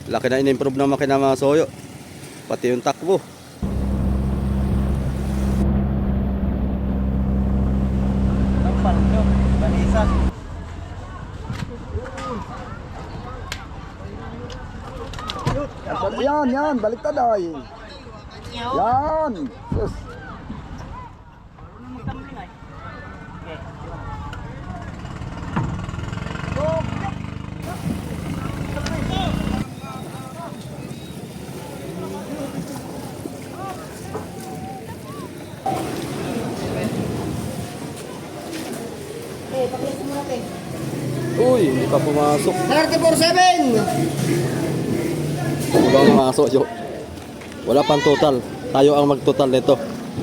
Laki na in-improve ng makina mga soyo. Pati yung takbo. Takpan nyo, banisa. Yan, baliktad ay. Yan. Sus. Uy, hindi pa pumasok. 34-7. Wala ang pumasok, yo. Wala pang total. Tayo ang mag-total nito.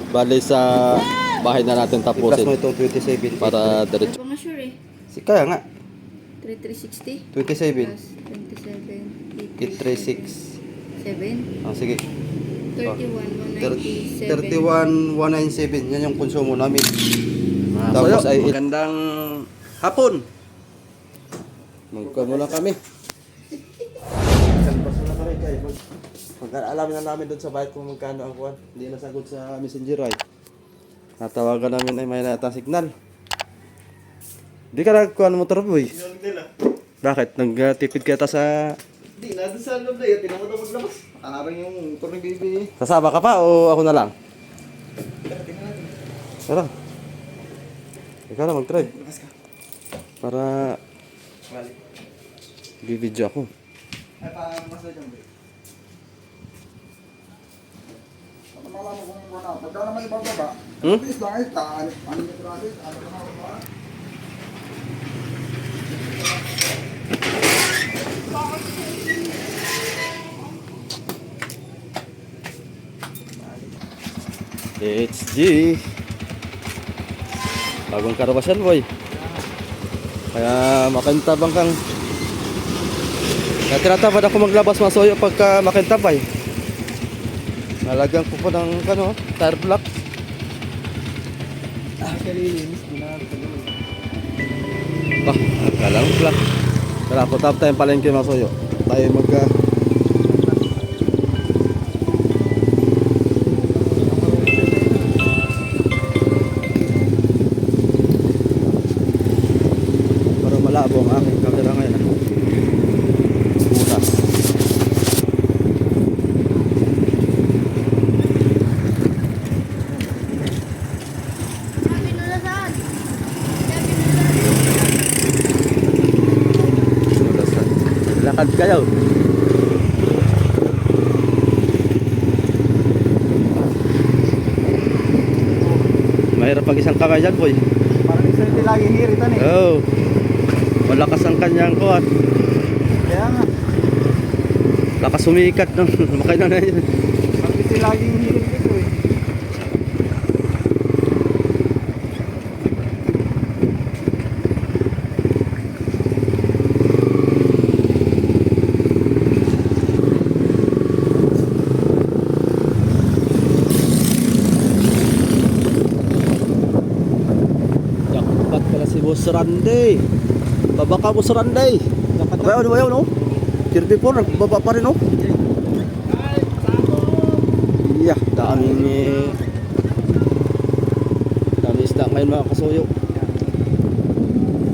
Bali sa bahay na natin I-plus tapusin. mo itong 27. Para diretso. Hindi pa nga sure eh. Kaya nga, 3360 27. plus 27, 836. 7, Ah, sige. 31, 197. 31,197. Yan yung konsumo namin. Tapos Tapos ay magandang hapon. Magkuhan muna kami. Basta na kami guys. Pag-alamin na namin doon sa bahay kung magkano ang kuhan. Hindi nasagot sa messenger ay. Natawagan namin ay may natang signal. Di ka nagkuhan ng motor boy. Bakit? Nagtipid ka sa... Hindi, nandun sa loob na yun. Tinamad ako maglabas. Makarang yung turning baby. Sasama ka pa o ako na lang? Tara. Ikaw na mag-try. Para bibidyo ako. Ay, parang mas na dyan, bro. Ano malaman kung ano? Pagka na may bababa, bilis lang ay taan. Ano yung traffic? Ano na mga HG. Bagong karawasan boy. Kaya makintabang kang. Kaya tinatamad ako maglabas masoyo pagka makintabay. Nalagyan ko po ng ano, tire block. kalilinis. Ginagawa. Bah, nagkalang block. Kaya po tap tayong palengke masoyo. Tayo para malabo ang aking camera ngayon. Bukas. Lakad kayo. Mahirap pag isang kamay dyan, boy. Parang isa hindi lagi hiritan eh. Oh. Malakas ang kanyang kuhat. Kaya nga. Lakas sumikat ng makina na yun. Parang isa laging hirit ito eh. Jackpot pala si Boss Randy. Babaka Boss Randy. Bayaw, bayaw, no? Kirby po, nagbaba pa rin, no? Yeah, dami isda ngayon mga kasuyo.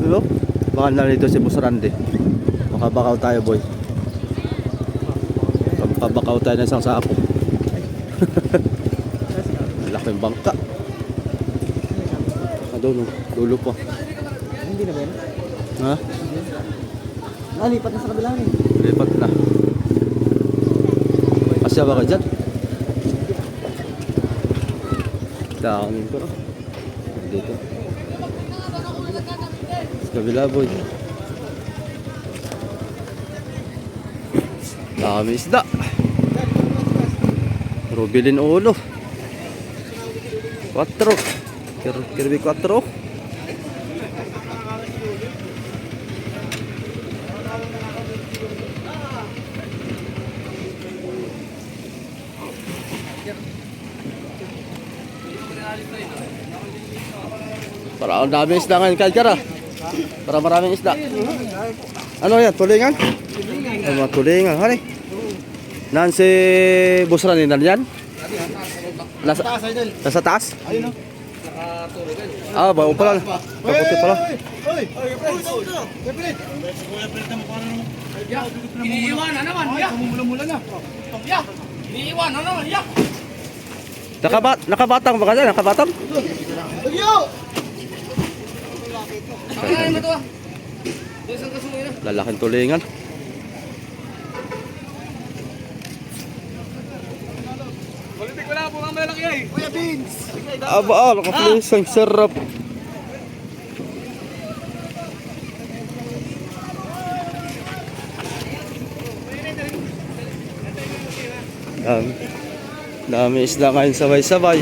Diba? Baka nalito si Boss Randy. Makabakaw tayo, boy. Pabakaw tayo ng isang sako. Laking bangka. Doon, dulo pa. Hindi na ba yun? Ha? Lipat na sa kabila eh. Lipat na. Asya ba ka dyan? Daanin ko. Dito. Sa kabila, boy. Dami isda. Rubilin ulo. 4. Kirby 4. Para ang dami isda ngayon, Kalkara. Para maraming isda. Ano yan? Tulingan? Ang mga tulingan. Hani? Naan si Boss Ran yan? Nasa, nasa taas? Ayun o. Ah, bago pala. Kaputi pala. Iniiwanan naman, ya. Mula-mula na. Ya. Iniiwanan naman, ya. Nakabatang ba ka dyan? Nakabatang? Lagyo! Lalaking tulingan. Politik wala po ang malaki ay. Kuya Beans. Aba, nakapulis. Ang sarap. Dami isda ngayon sabay-sabay.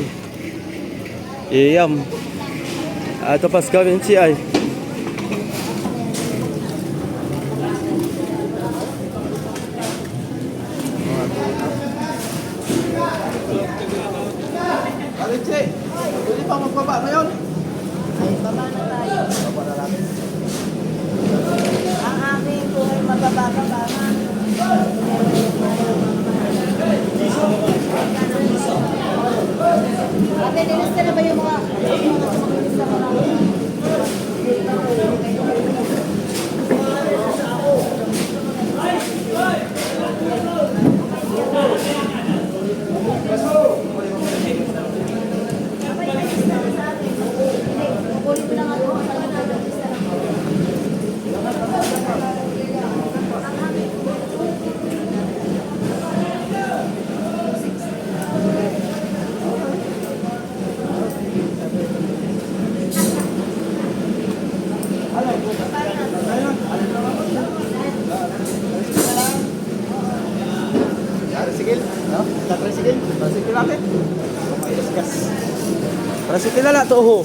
Iyam. Ito pas kami si ay. Alinche, pwede pa magbaba ngayon? Ay, baba na tayo. Ang aming buhay mababa-baba na. Ate, nilista na ba yung mga nilista mo na? Kukunin mo lang ako sa nilista na. Tricycle? No? Tricycle? Tricycle natin? Gas. Tricycle na lang, toho.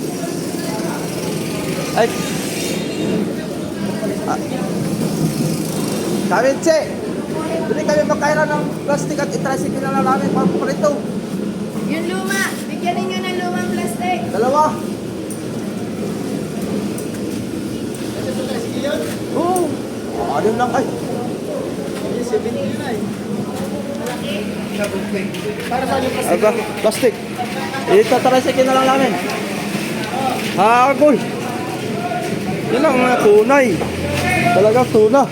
Ay! Ah. Kami, Che! Hindi kami magkaira ng plastic at i-tricycle na lang namin para ito. Yung luma, bigyan ninyo ng lumang plastic. Dalawa. Oo. Ano lang ay. Aba, plastic. Ita-tricycle na lang namin. Hagol. Yun ang mga tunay. Talagang tuna.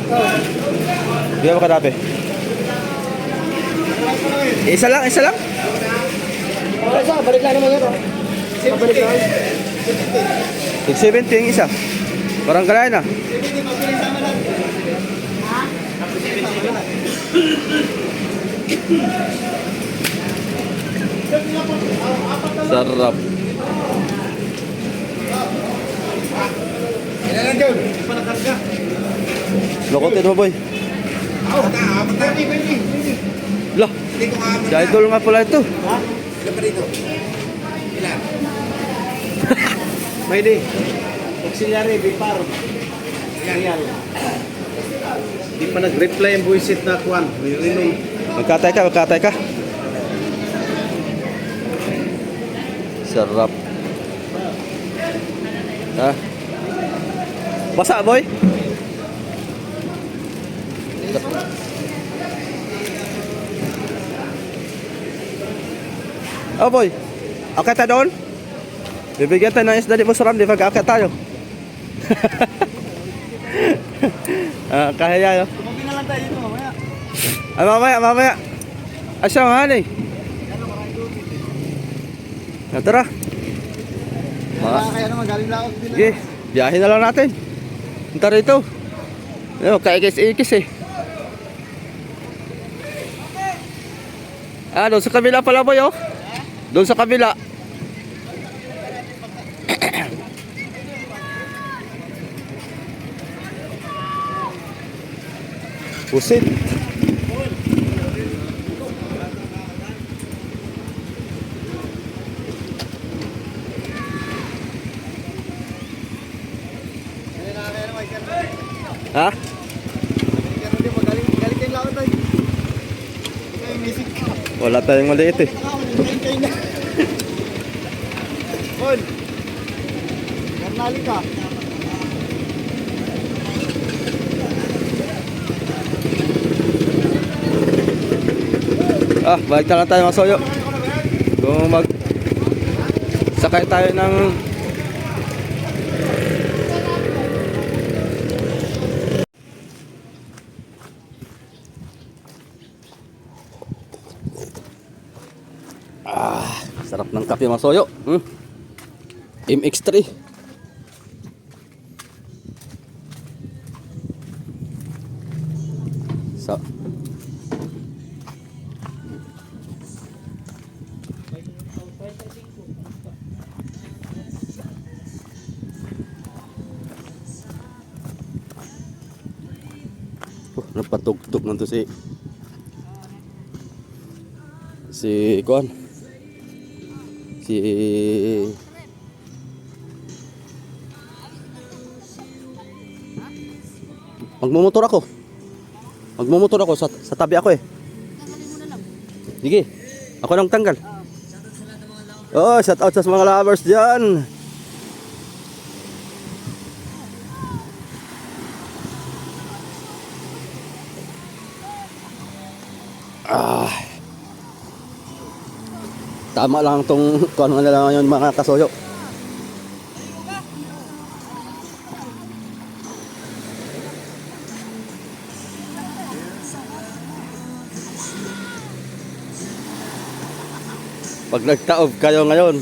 Bigyan mo ka dapat. Isa lang, isa lang. Balik lang naman ito. Balik lang. 670 yung isa. Parang galayan na. Sarap. Kailan dyan? Pa nakarga. Lokotin mo, boy. Apat na rin. Lah, Hindi ko apat si idol nga pala ito. Ilan pa dito? Ilan? Pwede. Auxiliary, bipar. Yan. Hindi pa nag-reply ang buwisit na kuwan. Magkatay ka, magkatay ka. Sarap. Ha? Basa, boy? Oh, boy. Akit tayo doon? Bibigyan tayo ng isda di Boss Ram, di pag-akit tayo. Kaya yun. Kumabi na lang tayo dito mamaya. Mamaya. Asya nga eh. Tara. Kaya naman galing lang ako. Sige, biyahin na lang natin. Punta rito. Ano, kaikis-ikis eh. Ah, doon sa kabila pala, boy, oh. Doon sa kabila. Pusit. Ha? Galing kayong lakot tayo. Wala tayong maliit eh. Bon. Garnali ka. Balik na lang tayo mga soyo. Kung sakay tayo ng sarap ng kape mga soyo. MX3. So, napatugtog nito si Kuan. Magmumotor ako sa tabi ako eh. Sige. Ako nang tanggal. Oh, shout out sa mga lovers diyan. Tama lang tong kung ano na lang yun mga kasoyo. Pag nagtaob kayo ngayon.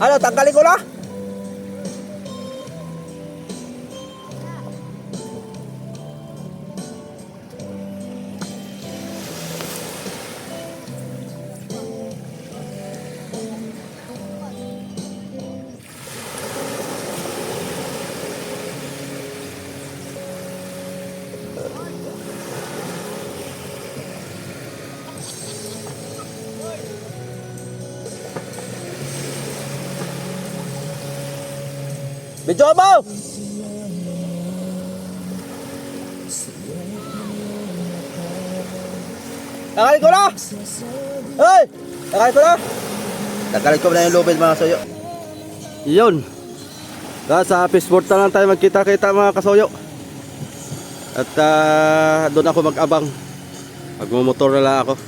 Ano, tanggalin ko na? Video mo! Tagalin ko na! Hey! Tagalin ko na! Tagalin ko na yung lubid mga kasoyo. Yun. Sa Fishport na lang tayo magkita-kita mga kasoyo. At doon ako mag-abang. Magmumotor na lang ako.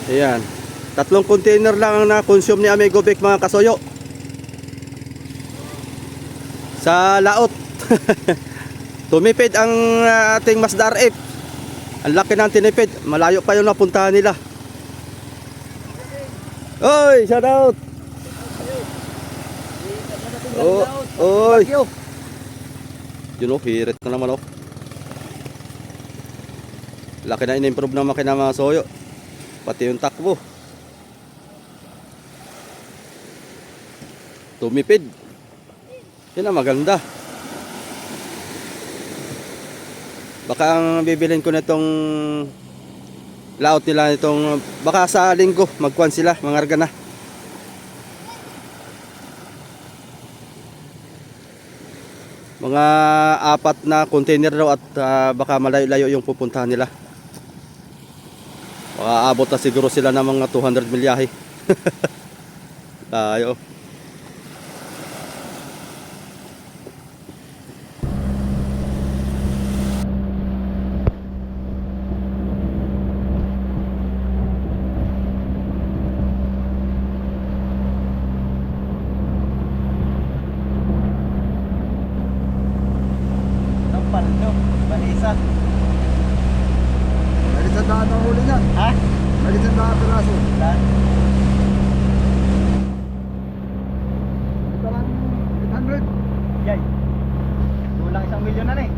Ayan. 3 container lang ang na-consume ni Amigo Vic mga kasoyo sa laot. Tumipid ang ating Mazda RF. Ang laki ng tinipid. Malayo pa yung napuntahan nila. Oy, shout out. Oy. Yun o, hirit na naman o. Laki na in-improve ng makina mga soyo. Pati yung takbo. Tumipid. Yan ang maganda. Baka ang bibilin ko nitong layout nila nitong baka sa linggo magkuhan sila, mangarga na. Mga 4 na container daw at baka malayo-layo yung pupuntahan nila. Baka abot na siguro sila ng mga 200 milyahe. Tayo. Balisan. Balisan daan ang huli niyan. Ha? Balisan daan ang piraso. Lan. Ito lang 800. Yay. Kulang 1 milyon na eh.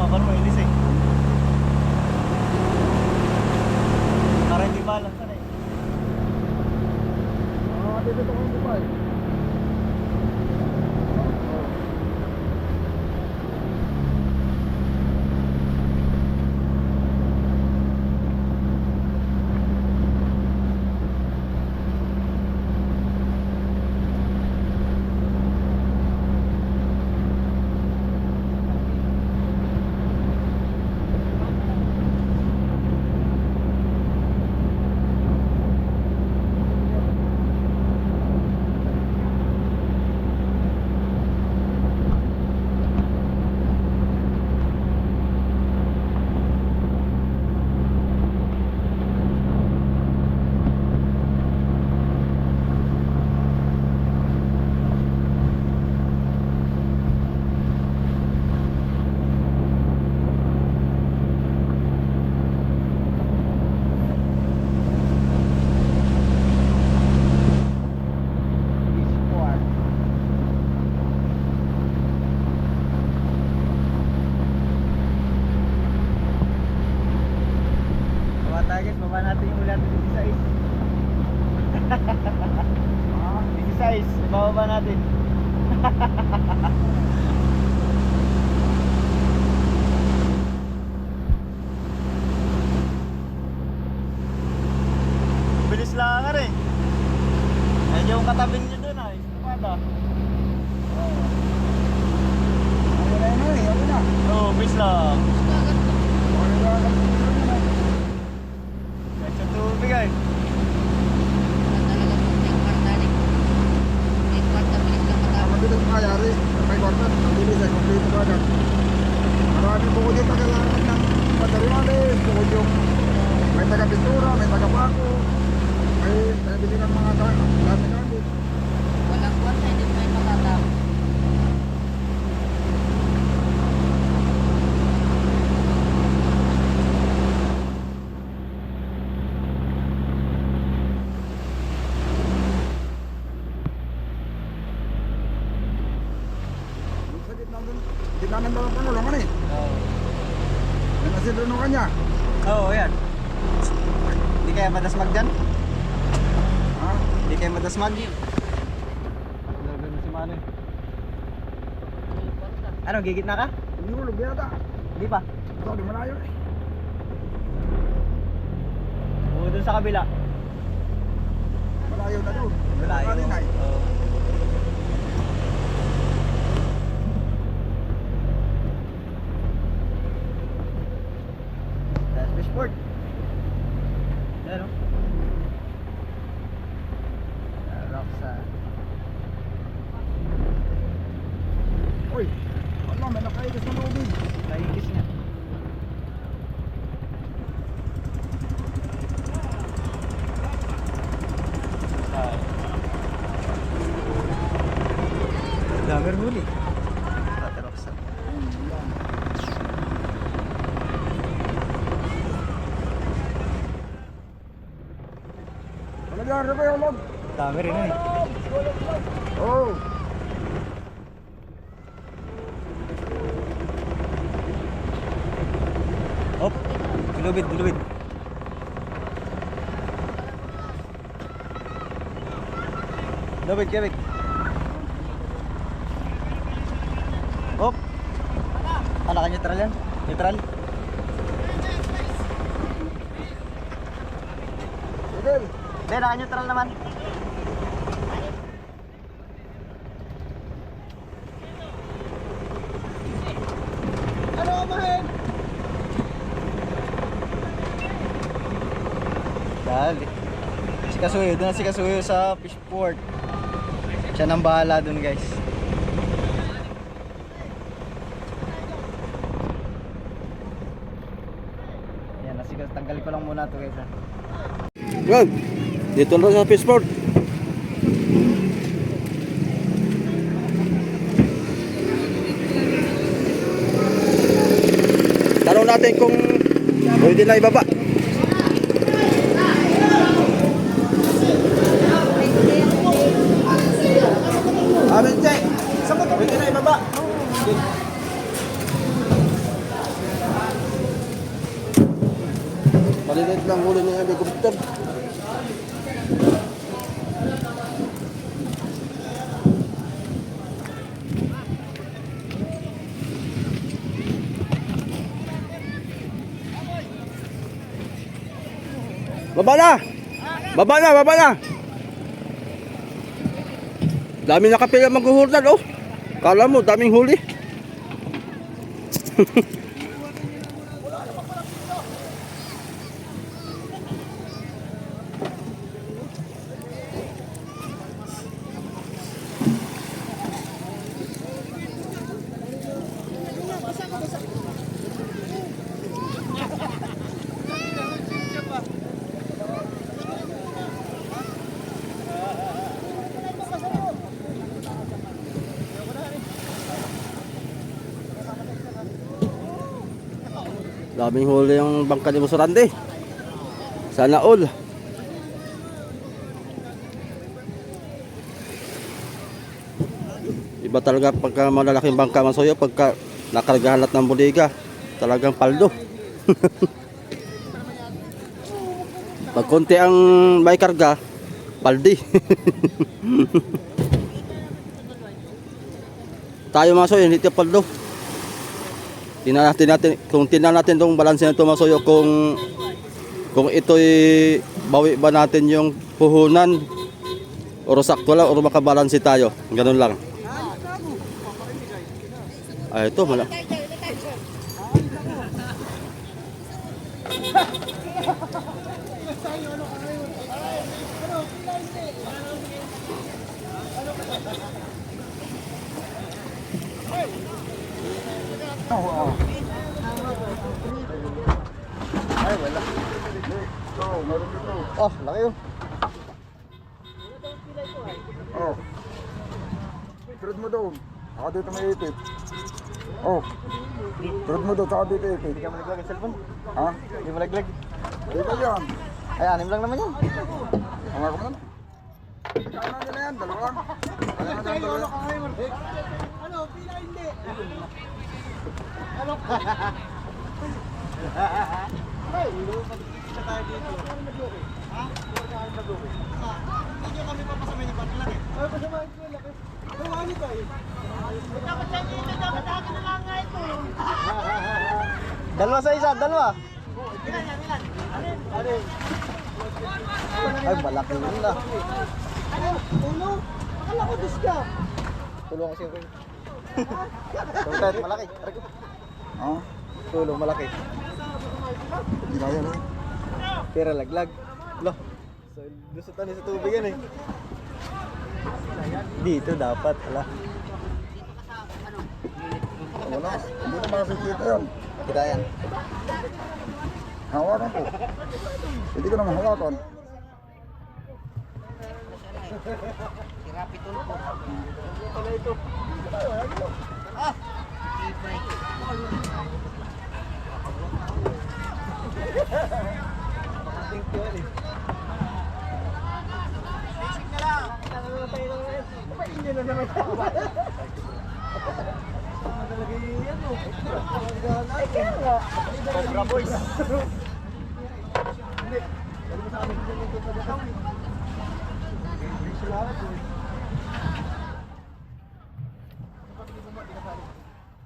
para mo ilis eh. Para hindi balance na eh. Dito ko ang bubay. Baba natin yung ulan 16. 16, ibababa natin. Bilis lang nga rin. Ayun yung katabing nyo dun ay. Kumada. Oo, bilis lang. Kahit sa tubig ay. Dito nangyayari, may kwarta, mabilis ay kompleto ka agad. Marami bukod dito kailangan ng materialis, bukod yung may taga-pintura, may taga-pako, may nabili ng mga gamit. Walang kwarta, hindi tayo matatapos. Hindi namin daw ang pangulungan eh. May nasilunong ka niya. Oo, yan. Hindi kaya madasmag dyan? Ha? Hindi kaya madasmag? Ganun si Manoy. Ano, gigit na ka? Hindi hulog yata. Hindi pa. Ito, di malayo eh. Oo, dun sa kabila. Malayo na doon. Malayo. Kanina eh. Oo. That's Fishport. Yan o. Roxanne. Uy, ano, may nakaigis na lubig. Naigis niya. Damer huli. Ate Roxanne. Ano dyan, Rebe, ulog? Dami rin eh. Oh. Op, dilubid, dilubid. Dilubid, kebik. Op. Ah, naka-neutral yan? Neutral? Sige. Hindi, naka-neutral naman. Ano, mahin? Dali. Si Kasuyo, doon na si Kasuyo sa Fishport. Siya nang bahala doon, guys. Yan, nasigas. Tanggalin ko lang muna ito, guys. Ha? Yan. Dito na sa Fishport. Tanong natin kung pwede na ibaba. Amin, Che. Pwede na ibaba. Maliliit lang huli ng helicopter. Baba na! Baba na! Baba na! Dami nakapila maghuhurdan, oh. Kala mo, daming huli. Daming huli yung bangka ni Musurande. Sana all. Iba talaga pagka malalaking bangka Masoyo, pagka nakargahan lahat ng buliga, talagang paldo. Pag konti ang may karga, paldi. Tayo Masoyo, hindi tayo paldo. Tingnan natin kung tingnan natin tong balanse nito Masoyo, kung ito'y bawi ba natin yung puhunan o sakto lang o makabalanse tayo. Ganun lang. Ay, ito mala. Oh, laki yun. Oh. Turod mo doon. Ako dito may ipit. Oh. Turod mo doon, saka dito ipit. Hindi ka malaglag ang cellphone? Ha? Hindi malaglag? Dito yan. Ay, 6 lang naman yan. Ang ako mo na. Kailangan nila yan, dalawa. Kailangan nila dalawa. Ano, pila hindi. Ano? Ay, sa tayo dito. Ha? Hindi kami papasamay ng paglag eh. Ay, pasamahin ko laki. Wala nito eh. Dapat sa inyo, dapat akin na lang nga ito. Dalawa sa isa, dalawa. Ilan? Alin? Ay, malaki yun na. Ano? Ulo? Akala ko dus ka. Tulong kasi ako. Tulong malaki. Ah? Tulong malaki. Hindi kaya na eh. Pera laglag. Loh. So, lusutan sa tubig yan eh. Dito dapat. Ala. Wala. Hindi na makakikita yan. Kita yan. Hawakan ko. Hindi ko naman hawakan. Sirapi tulpo. Pala ito. Ah! Ibay. Thank you, Ali. Basic na lang. Hindi na naman. Madalagay yan o. Ay, kaya nga. Cobra boys. Hindi. Dali mo sa amin. Hindi mo sa amin. Salamat eh.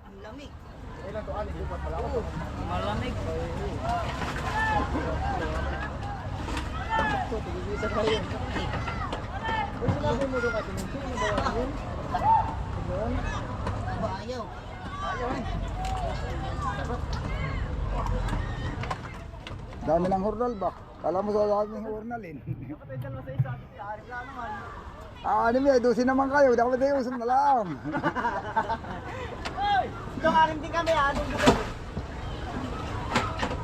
Ang lamig. Ilan to, Ali? Bupat pala ako. Malamig. So, tigil-isa pa yun. Kung sinabi mo doon ka, tinunsin mo ba yun? Doon? Ayaw. Dami ng hurnal ba? Kala mo sa dami ng hurnalin. Dapat ay dalawa sa isa, arif lang naman. Ano mo, dosin naman kayo, dapat ay usap na lang. Dok, anim din kami, anim din kami.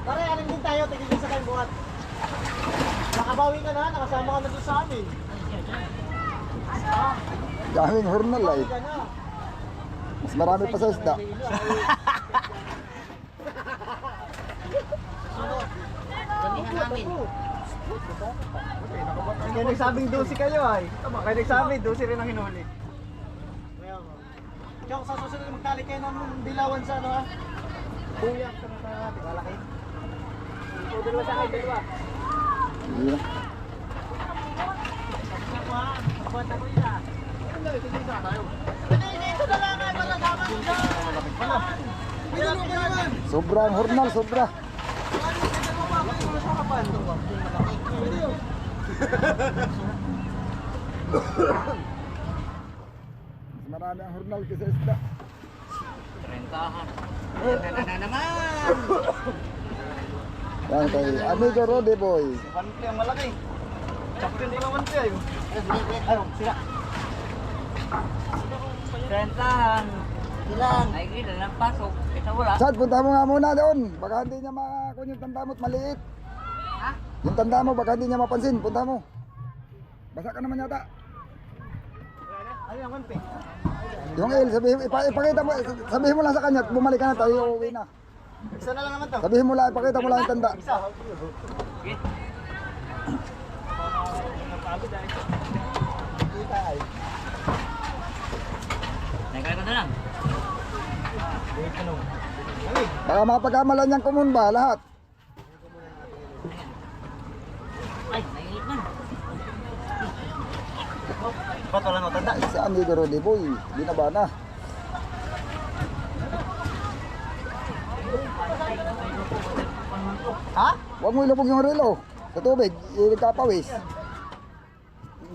Pare, anim din tayo, tigil sa kayong buhat. Nakabawi ka na, nakasama ka na doon sa amin. Daming hurnal ay. Ka na. Mas marami pa sa isda. Damihan namin. Kaya nagsabing 12 kayo ay. Kaya nagsabing 12 rin ang hinuli. Kaya sa susunod magtali kayo ng bilawan sa ano ha? Buyak sa mga tigalaki. Iya. Sobrang hornal, sobra. Mas marami ang hornal kaysa isda. Rentahan. Na naman. Yan kay Amigo Rode Boy. Wante ang malaki. Champion din ang wante ayo. Ayo, sila. Rentahan. Ilan? Ay, gila lang pasok. Kita wala. Chad, punta mo nga muna doon. Baka hindi niya makakun yung tanda mo't maliit. Ha? Yung tanda mo, baka hindi niya mapansin. Punta mo. Basa ka naman yata. Ano ang wante? Yung il, ipakita mo, sabihin mo lang sa kanya at bumalik ka na tayo, uuwi na. Isa na lang naman to. Sabihin mo lang, ipakita mo lang yung tanda. Isa. Nagkala ko na lang. Baka mapagkamalan niyang kumun ba, lahat. Ay, nailit na. Ba't wala no tanda? Si Amigo Rode Boy, binaba na. Ha? Huwag mo ilubog yung relo sa tubig, ikapawis.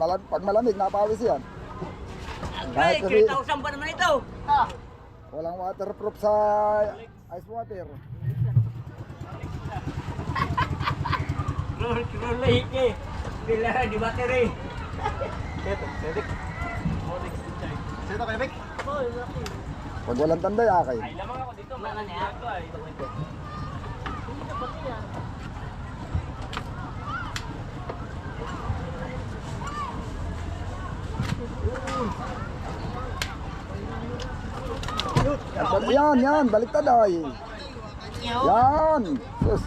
Pag malamig, napawis yan. Ay, Kahit sabi- 3,000 pa naman ito. Walang waterproof sa ice water. Rolay ke. Bila di bateri. Sedik. Sino kayo, Vic? Pag walang tanda, yakay. Mana niya? Yan, baliktad ay. Yan. Sus.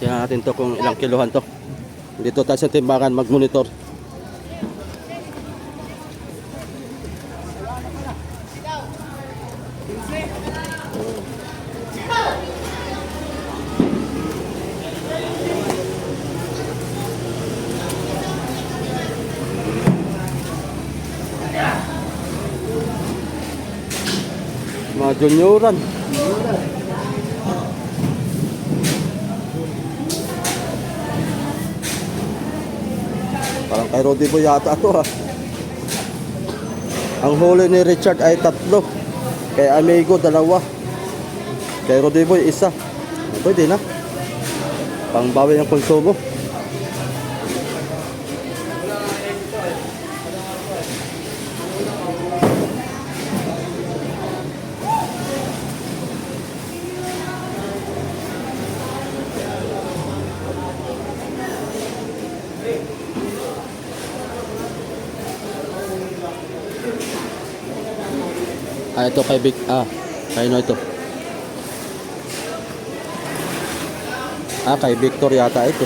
Tingnan natin to kung ilang kilohan to. Dito tayo sa timbangan mag-monitor. Mga junioran. Parang kay Rode Boy yata ito ha. Ang huli ni Richard ay 3. Kay Amigo 2. Kay Rode Boy 1. Pwede na. Pangbawi ng konsumo. Ito kay Vic, kay no ito. Kay Victor yata ito.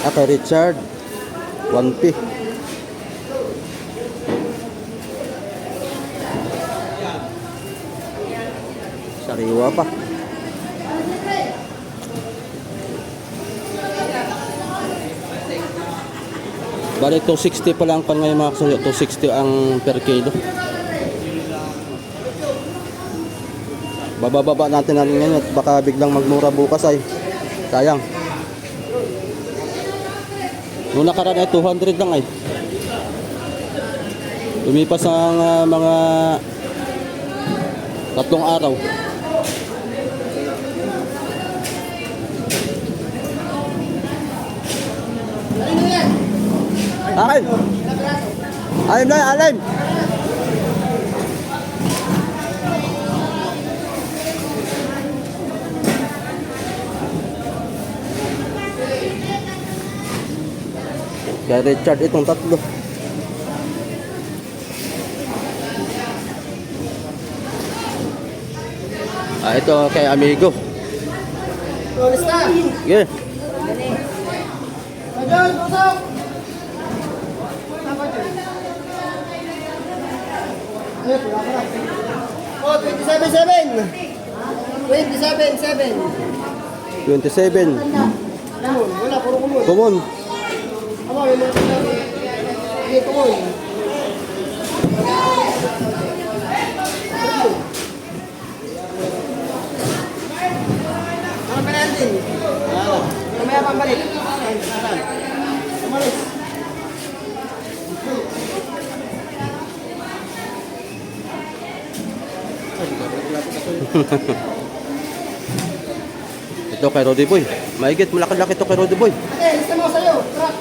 Kay Richard 1P. Sariwa pa. Balik 260 pa lang pan ngayon mga kasuyo. 260 ang per kilo. Bababa natin ngayon at baka biglang magmura bukas ay sayang. Noong nakaraan ay 200 lang ay. Lumipas ang mga 3 araw. Akin. Alim na, alim. Kaya Richard itong tatlo. Ito kay Amigo. Sige. Oh, 27-7. 27-7. 27. Wala, puro kumul. Kumon. Aba, may mga hindi kumul. Ano pa natin? Mamaya pang balik. Umalis. Ito kay Roddy Boy. Maigit, malaki-laki ito kay Roddy Boy. Ate, lista mo sa'yo. Truck.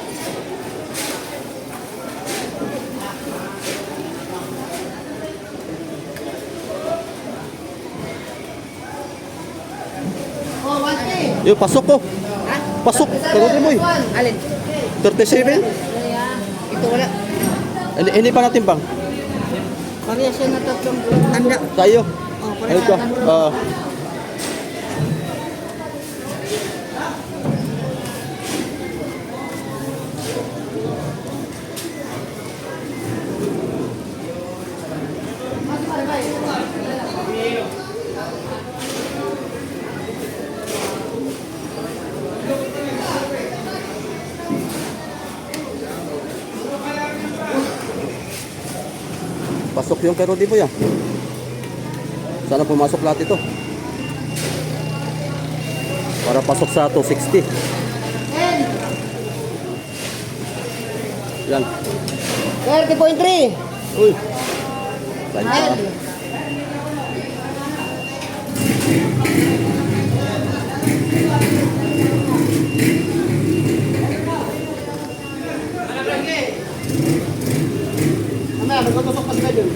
Oh, 1K. Yung pasok ko. Pasok kay Roddy Boy. Alin? 37. Ito wala. Hindi pa natin bang? Parehas siya na tatlong tanda. Tayo. Oh, Ano ka? Pasok yung kay Roddy Boy ah. Sana pumasok lahat ito. Para pasok sa 260. Yan. 30.3. Uy. Kanya. Mamaya, magpapasok pa sila dun.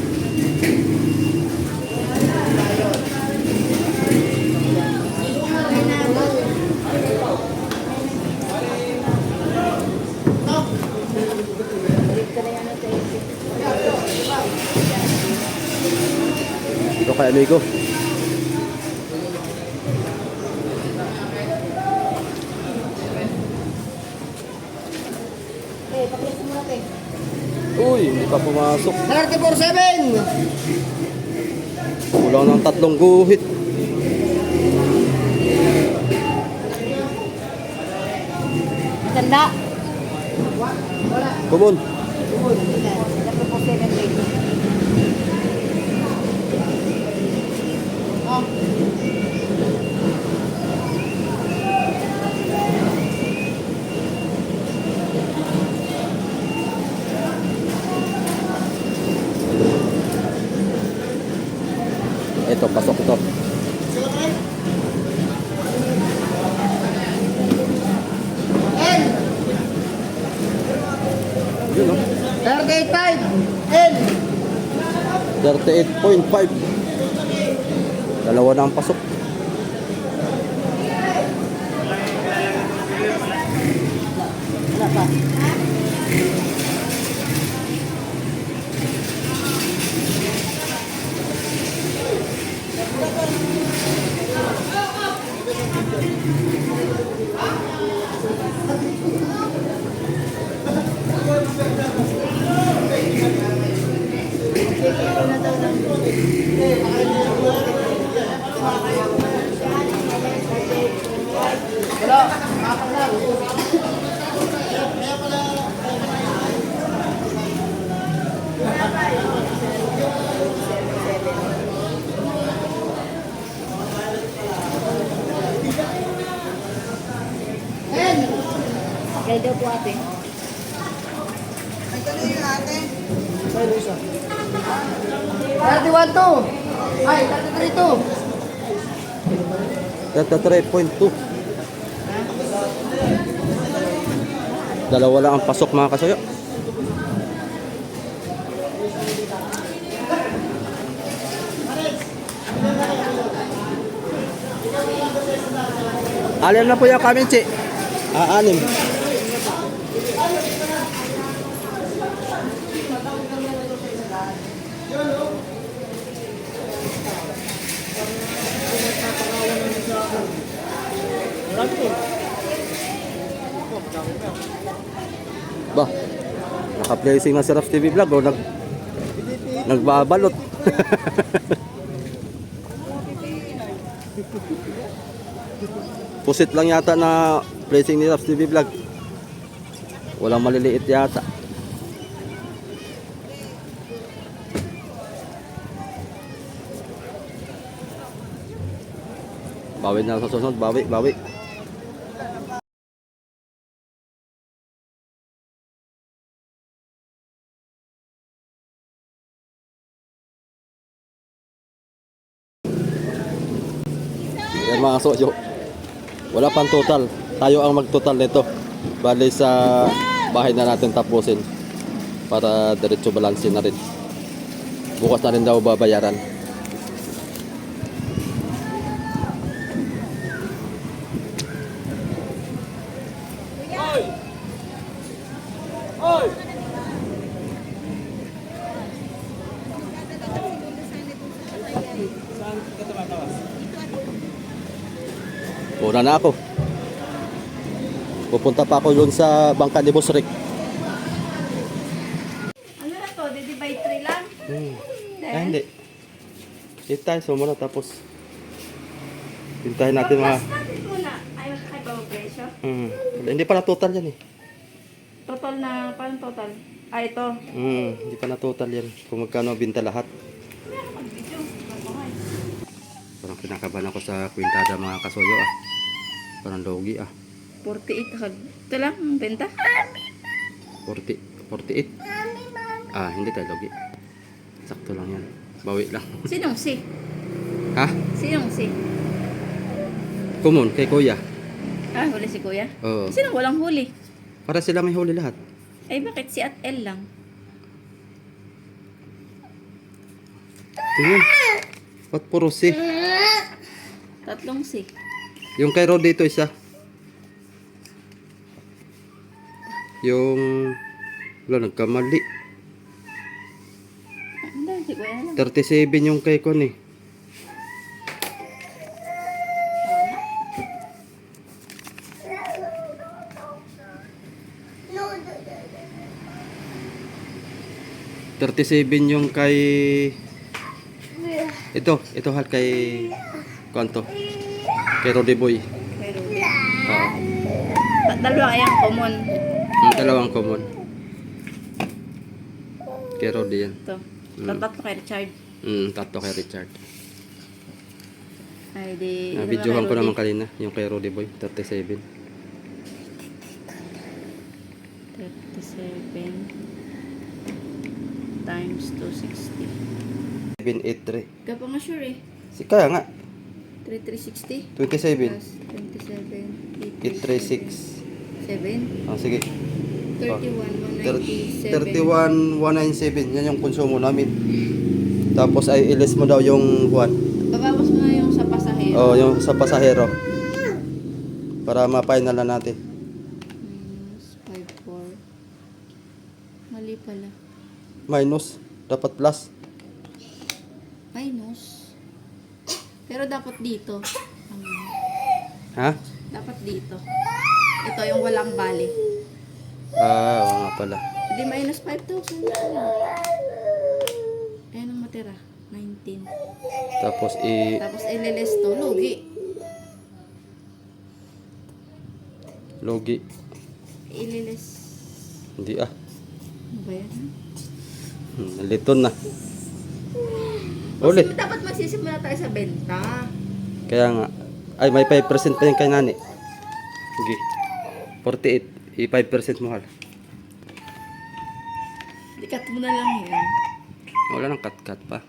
Ito kay Amigo. Uy, hindi pa pumasok. 34.7. Kulang ng 3 guhit. Tanda. Kumon. Ito, pasok ito. Yun, no? 38.5. N. 38.5. Dalawa na ang pasok. Wala pa. Kaya daw po ate. Ayun, isa. 31.2. Ay, 33.2. 33.2. Dalawa lang ang pasok mga kasayo. Alim na po yung kaminchi. Anim. Ba, naka-placing na si Raps TV Vlog o nagbabalot. Pusit lang yata na placing ni Raps TV Vlog. Walang maliliit yata. Bawi na sa susunod, bawi. Yan mga soyo. Wala pang total. Tayo ang mag-total nito. Bali sa bahay na natin tapusin. Para diretso balansin na rin. Bukas na rin daw babayaran. Una na ako. Pupunta pa ako doon sa bangka ni Boss Rick. Ano na to? Didi by 3 lang? Hindi. Dito tayo sumuna tapos hintayin natin mga... Plus natin muna. Ay, makakaiba mo presyo? Hindi pa na total yan eh. Total na, paano total? Ah, ito. Hindi pa na total yan. Kung magkano binta lahat. Mag-video. Parang kinakabahan ako sa kwintada mga kasoyo ah. Parang logi ah. 48 hag. Ito lang, ang benta. 48. Hindi tayo logi. Sakto lang yan. Bawi lang. Sinong si? Ha? Sinong si? Kumon, kay kuya. Ah, huli si kuya? Oo. Sinong walang huli? Para sila may huli lahat. Ay, bakit si at L lang? Tingnan. Ba't puro si? Tatlong si. Yung kay Rod dito isa. Yung... Wala, nagkamali. Hindi, si kuya na lang. 37 yung kay Kon eh. $37 yung kay... Ito hal kay... Kanto. Kay Roddy Boy. Pero, Oo. dalawa kayang common. Dalawang common. Kay Roddy yan. Ito. Tatlo kay Richard. Tatlo kay Richard. Ay, di... Videohan ko naman kanina. Yung kay Roddy Boy. 37. 37 times 260. 783. Ka pa nga sure eh. Kaya nga. 3360 27. plus 27 836. 7 Sige. 31 197. 31,197. Yan yung konsumo namin. Tapos ay ilis mo daw yung buwan. Babawas mo na yung sa pasahero. Oh, yung sa pasahero. Para ma-final na natin. Minus 54. Mali pala. Minus. Dapat plus. Minus. Pero dapat dito. Ha? Dapat dito. Ito yung walang bali. Oo nga pala. Hindi minus 5,000. Ayan ang matira. 19. Tapos Tapos ililis to. Lugi. logi. Ililis. Hindi ah. Ano ba yan? Liton na. Ulit. Dapat magsisimula tayo sa benta. Kaya nga. Ay, may 5% pa yung kay nani. Sige. 48. I-5% mo hal. Ikat mo na lang yan. Wala nang cut-cut pa.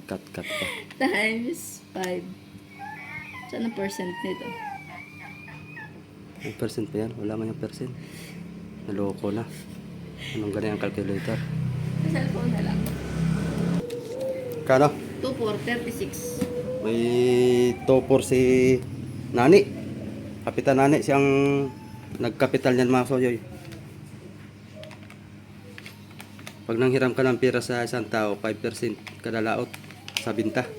Cut-cut pa. Times 5. Saan ang percent nito? May percent pa yan. Wala man yung percent. Naloko na. Anong ganyan ang calculator? Sa cellphone na lang. Kano? 2 for 36. May 2-4 si Nani. Kapitan Nani siyang nagkapital niyan mga soyoy. Pag nanghiram ka ng pera sa isang tao, 5% kada laot sa binta. Ay,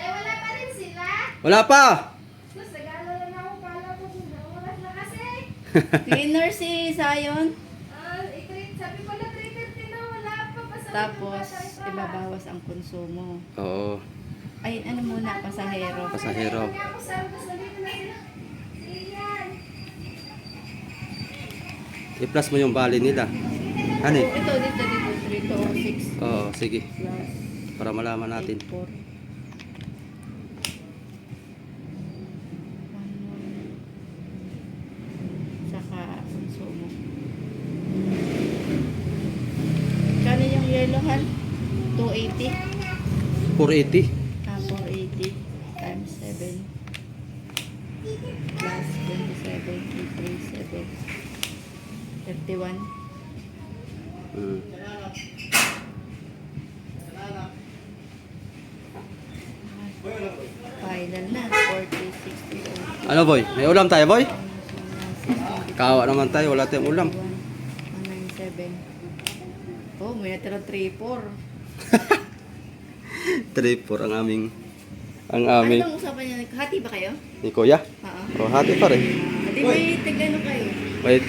wala pa rin sila. Wala pa! Mas nag-aalala na ako, kala ko oras na kasi. Cleaner si Zion. Sabi ko na 3:30 na, wala pa. Tapos, ibabawas ang konsumo. Oo, Ay, ano muna, pasahero. pasahero. Kaya ako sabi, tapos nandito na sila. Iyan. I-plus mo yung bali nila. Ano eh? Ito, dito, 3206 Oo, sige. plus Para malaman natin. 84. Saka konsumo. Kano yung yellow hal? 280? 480. 480 times 7 plus 27, 31. Mm. Final na, 40, 60, Ano boy? May ulam tayo boy? Kawa naman tayo, wala tayong ulam. 197. Oh, may natira 3-4. 3-4 ang aming Ano bang usapan niya? Hati ba kayo? ni Kuya. Oo. O, hati pa rin. Hati may tigano kayo? Wait.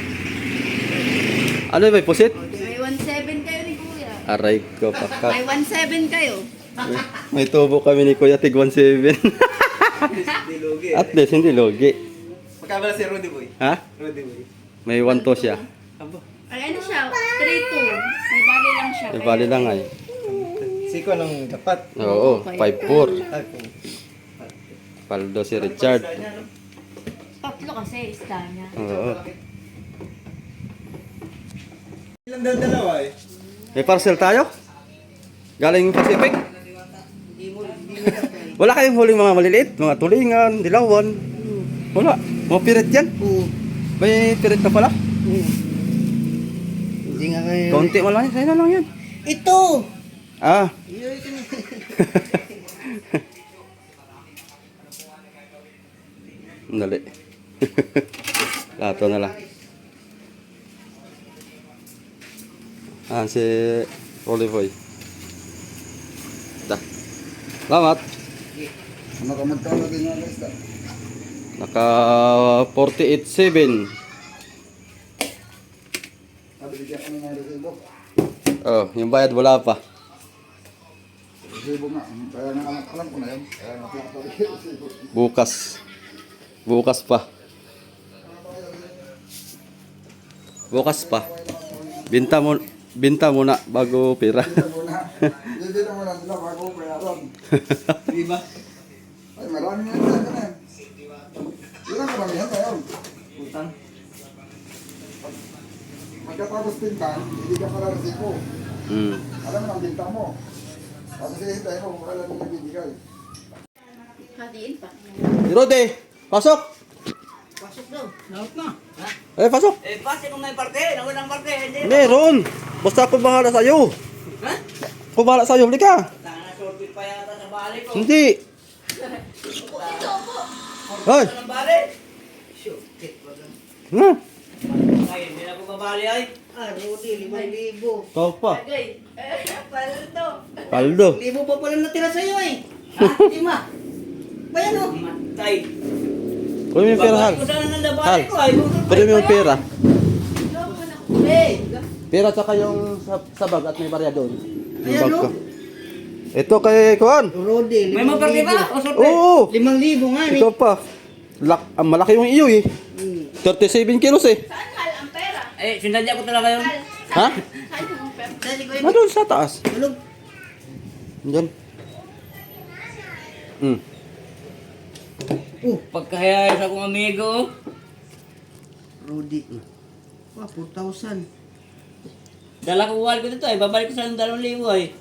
Ano ba, pusit? May 1.7 kayo ni Kuya. Aray ko, pakat. May 1.7 kayo. May tubo kami ni Kuya, tig 1.7. At least, hindi logi. Magkabala si Rudy Boy. Ha? Rudy Boy. May 1 to siya. Ay, ano siya? 3.2. May bali lang siya. May bali lang ay. Siko nung dapat. Oo, 5-4. Okay. Paldo si Richard. Tatlo kasi, ista niya. Oo. Ilang dalawa eh. May parcel tayo? Galing Pacific? Wala kayong huling mga maliliit? Mga tulingan, dilawan? Wala. Mga pirit yan? May pirit na pala? Hindi nga kayo. Kaunti mo lang yan. Sa'yo na lang yan. Ito! Ah. Dali. Lato na lang. Si Olivoy. Dah. Salamat. Ano ka magkano din nga guys? Naka 48.7. Sabi bigyan ko nga resibo. Oh, yung bayad wala pa. Resibo nga. Kaya nga alam ko na yun. Kaya nga pinapabigyan resibo. Bukas. Bukas pa. Bukas pa. Binta mo na bago pera. Dito muna. Dito muna nila bago bayaran. Di ba? Ay marami yan sa kanan. Ilan marami yan tayo? Utang. Magkatapos pinta, hindi ka pala resibo. Hmm. Alam mo ang binta mo. Tapos hihintay mo kung kailan mo nagbibigay. Hatiin pa. Rode, pasok. Pasok daw. Naot na. Pasok. Pati kung may parte, nawalang parte, hindi. Meron. Basta ako bahala sa'yo. Ha? Ako bahala sa'yo. Halika. Sana shortcut pa yata sa bali ko. Hindi. Hoy. Sa bali? Shortcut pa doon. Hmm. Ay, hindi na ko babali ay. Rudy, 5,000. Tawag pa. Agay. Paldo. Paldo. Libo pa pala natira sa'yo eh. Ha? Lima. Bayan o. Matay. Kunin mo yung pera, Hal. Babalik ko sana ng Hal. labali ko ay. Kunin mo yung pera. Hey! Pera tsaka yung sa bag at may barya doon. Yung Ayan, bag no? ko. Ito kay Kuan. Rudy, May maparte ba? O sorte? Oo. 5,000 nga Ikaw pa. Malaki yung iyo eh. 37 kilos eh. Saan hal ang pera? Eh, sinadya ko talaga yun. Ha? Saan yung pera? Dali ko Doon sa taas. Tulog. Diyan. Hmm. Pagkahayayas akong amigo. Rudy. 4,000. Dala ko uwal ko dito ay. Babalik ko sa 2,000 ay.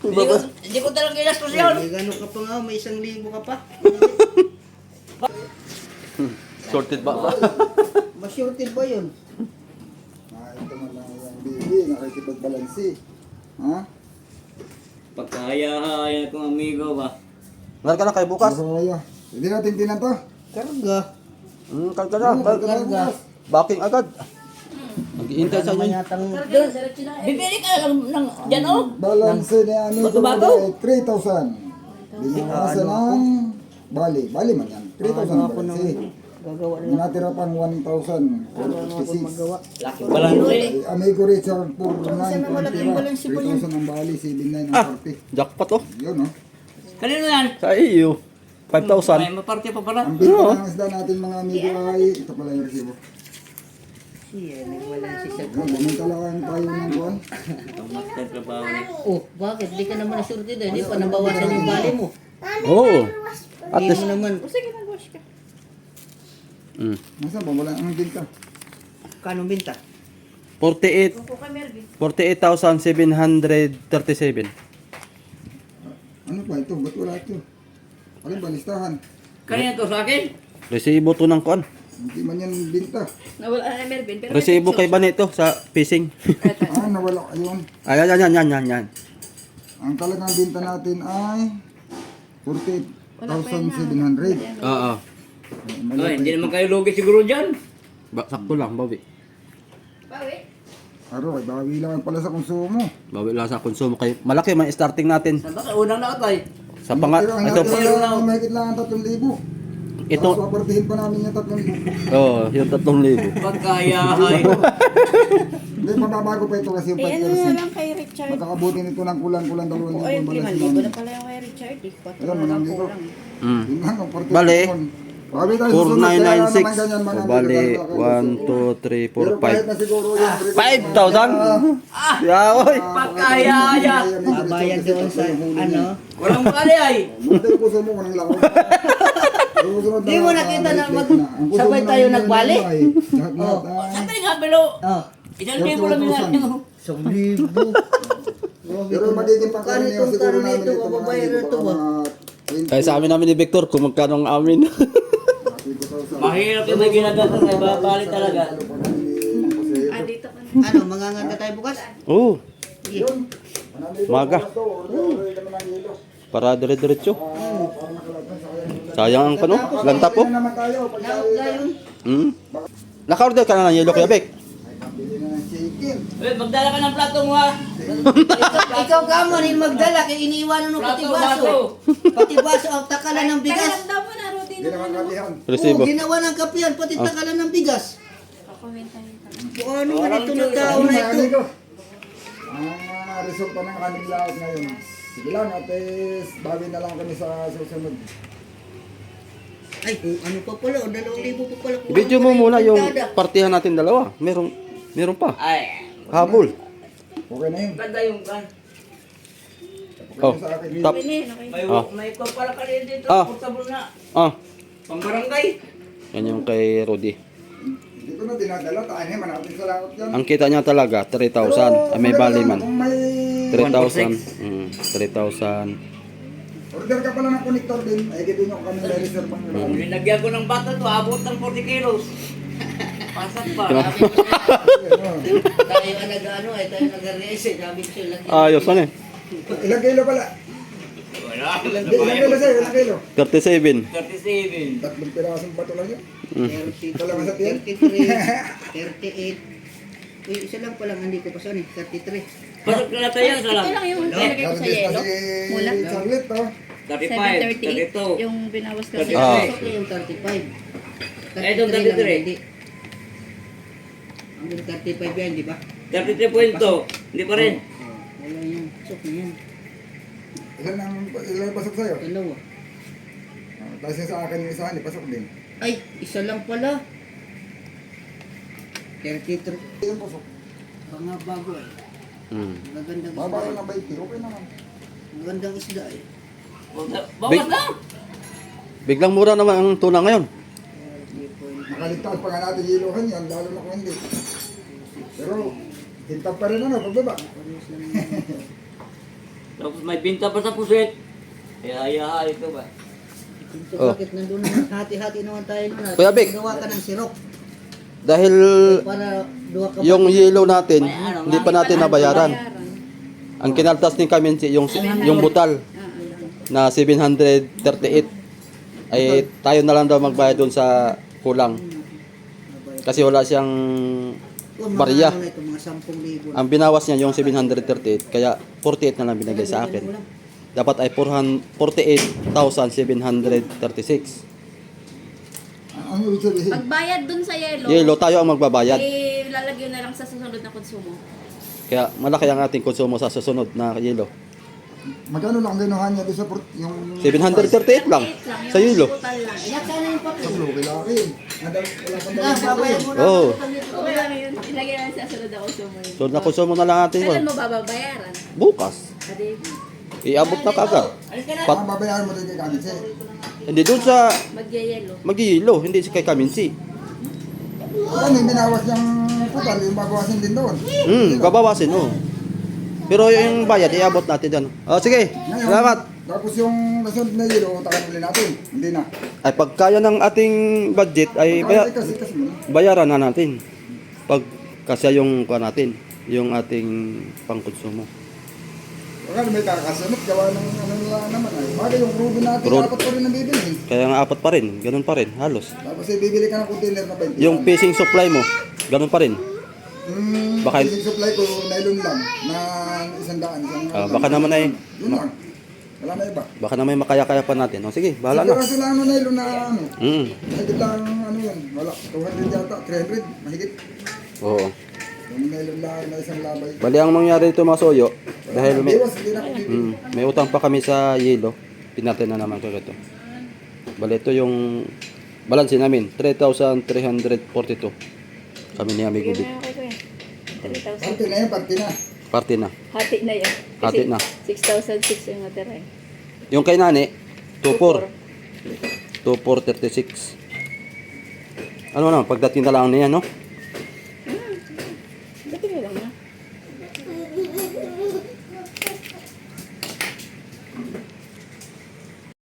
Hindi ko talaga ilastos yun. May gano'n ka pa nga, may 1,000 ka pa. Sorted ba ba? Masurted ba yun? Ah, ito man lang yung baby, nakikipagbalansi. Ha? Haya-haya kong amigo ba? Ngal ka na kayo bukas. Masaya. Hindi natin tinan to. Karga. Karga na. Backing agad. Nag-iintay sa inyo. Bibili ka lang ng dyan oh. Balance ni amigo Bago-bago? ay 3,000. Binawasan ng bali man yan. 3,000 ang balance. Natira pang 1,000. Laki balanse. Amigo Richard for 9 3,000 ang bali, 7,900 ang parte. Jackpot oh. Yun, no? Kanino yan? Sa iyo. Ay, 5,000. maparte pa pala. Ang binta ng isda natin mga amigo ay, ito pala yung resibo. Bumenta lang tayo ng buwan. Master trabaho ni. Oh, bakit? Di ka naman nasurti doon. Hindi pa nabawasan yung bali mo. Oo. At Hindi least. mo naman. Mm. Masa ba? Wala ang binta. Kanong binta? 48,737. Ano ba ito? Ba't wala ito? Alin ba listahan? Kanina to sa akin? Resibo to ng kuan. Hindi man yan binta. Nawala na Melvin. Pero Resibo kay Banito sa fishing. Ah, nawala. Ayun. Yan. Ang talagang binta natin ay 48,700. Oo. Ay, hindi naman kayo lugi siguro dyan. Sakto lang, bawi. Aro, ay bawi lang pala sa konsumo. Bawi lang sa konsumo kay malaki man starting natin. Saan ba ka? Unang nakatay. Sa panga Pero ang ito natin lang, mahigit lang ang 3,000. ito Tapos papartihin pa namin yung 3,000. yung 3,000. Pagkayahay. Hindi, mababago pa ito kasi yung 5%. Ano na lang kay Richard? Makakabuti nito ng kulang-kulang 2,000 O ay, balance 5,000 na namin. pala yung kay Richard. Pati Alam mo, na lang nandito. kulang. Yun lang ang 40%. Bale, Bawi tayo susunod, kaya naman 4996. ganyan, mga O bali amigo, talaga. 1 2 3 Pero 4 kahit 5. na siguro yung 5,000? Yaoy. Pagkayaya. Babayad doon sa ano? Walang mali ay. Matay ko sa mo ng lakot. Di mo nakita na sabay tayo nagbali? Sabi nga bilo. Oh, Isang libo lang yung isang libo. Pero magiging pangkaraniwan Ganitong siguro namin karne ito, ito mga mababayad amigo, ito baka ba? mga 20,000. Kaya sa amin namin ni Victor kung magkano ang amin. mahirap yung may ginagawa ay babalik talaga. Ah, dito ka na. Ano, manganganga tayo bukas? Oo. Maga. Para dire-diretso. Sayang ang kano, lanta po. naman tayo. Pag tayo Hmm? Naka-order ka na ng yelo Kuya Bek? bili na ng chicken. Magdala ka ng plato mo ha. Ikaw ka mo rin magdala kaya iniiwanan mo pati baso. Pati baso ang takalan ng bigas. Tanda mo na routine Hindi naman katihan. Resibo. Oo, ginawa ng kapiyan pati takalan ng bigas. Kung ano man ito na tao na ito. Amigo, ang resulta ng aming lahat ngayon. Sige lang, ates, bawi na lang kami sa susunod. Ay, ano pa pala, 2,000 pa pala. Video mo muna yung partihan natin dalawa. Meron pa. Ay. Habol. Okay na yun. Ganda yung kan. Oh, Sa akin. top. May pala ka rin dito. Ah. Portable na. Ah, Pangbarangay. yan yung kay Rudy. Hindi ko na dinadala, tayo naman natin sa lakot yan. Ang kita niya talaga, 3,000. Ay, may bali man. Kung may 3,000. 3,000. order ka pala ng connector din, ay gawin nyo kami na reserve ang lahat. Linagyan ko ng bata to, abot ng 40 kilos. Pasok pa. Tayo ang nag-ano eh, tayo nag-race eh. Sabi ko sila. Ayos man eh. Ilang kilo pala? Wala. Ilang kilo sa'yo? Ilang kilo? 37. 37. Tatlong pirasong bato lang yun. 30, Wala man sa tiyan? 33, 38. Uy, isa lang palang hindi ko pa saan eh, 33. Pasok na natin yan, salam. Ito lang yung nilagay ko sa Garbis yelo. na Mula. si Charlotte, oh. 35, 32. 738. Yung binawas ko Ah. sa Ito yung 35. Eh, itong 33. lang, hindi. Ang 35 yan, di ba? 33.2. Hindi pa rin. Wala yan. Sok na yan. Ilan ang pasok sa'yo? Dalawa. Tapos yung sa akin yung isa, pasok din. Ay, isa lang pala. 33. Yung pasok. Mga bago eh. Magandang isda. Babae na 20, okay naman. Magandang isda eh. Bawas na. Biglang mura naman ang tuna ngayon. Nakaligtaan pa nga natin yiluhan yan, lalo na kung hindi. Pero, hintag pa rin ano, pagbaba. Tapos may binta pa sa pusit. Kaya ito ba? Ito Oh. bakit nandun naman, hati-hati naman tayo nun. Kuya Vic. Gawa ka ng sirok. Dahil Para duha ka yung yelo natin, hindi pa natin nabayaran. Ang kinaltas ni Kaminsi, yung butal na 738. Ay tayo na lang daw magbayad doon sa kulang. Kasi wala siyang barya. Ang binawas niya yung 738, kaya 48 na lang binigay sa akin. Dapat ay 48,736. Ang ibig sabihin, Pagbayad dun sa yelo, Yelo, tayo ang magbabayad. lalagyan na lang sa susunod na konsumo. Kaya malaki ang ating konsumo sa susunod na yelo. magkano lang ginawa niya doon sa yung 738 lang sa yelo. Total lang. Sana yung papel. Sa laki-laki. Wala pang Babayan mo na. Oo. Okay lang yun. Ilagyan na sa susunod na konsumo yun. So na konsumo na lang natin Kailan yun. mo bababayaran? Bukas. Adi, Iabot na kagad. Pat, babayaran mo din kay Kamitse. hindi doon sa magyayelo. mag-yelo, hindi si kay Kaminsi. Ano yung binawas niyang putal, yung babawasin din doon. Babawasin, oh. Pero yung bayad, iabot natin dyan. Oh, sige, Ngayon, salamat. Tapos yung nasunod na yelo, takan ulit natin. Hindi na. Ay pagkaya ng ating budget ay Kasi mo na. bayaran na natin. Pag kasya yung kuha natin, yung ating pangkonsumo. Baka may kakasunod, gawa ng ano lang naman ay. Bagay yung ruby natin, Ruby. dapat pa rin ang bibili. Kaya nga apat pa rin, ganun pa rin, halos. Tapos bibili ka ng container na 20. Yung fishing supply mo, ganun pa rin. baka- Basic supply ko, nylon lang, na 100. Baka naman ay- Yun lang. Wala na iba. Baka na may makaya-kaya pa natin. O sige, bahala na. Siguro lang na nylon na ano. Mahigit lang ano yun. Wala, 200 yata, 300, mahigit. Oo. Yung nylon lang na isang labay. Bali ang mangyari dito mga soyo, dahil may, Iwas, hindi na ako bibili. may utang pa kami sa yelo, pinatay na naman ko ito. Bali ito yung balansin namin, 3,342. Kami ni Amigo Big. 3,000. Party na yan, party na. Party na. Hati na yan. Hati na. 6,006 yung natira eh. Yung kay Nani, 2,4. 2,436. Ano naman, pagdating na lang niya, no?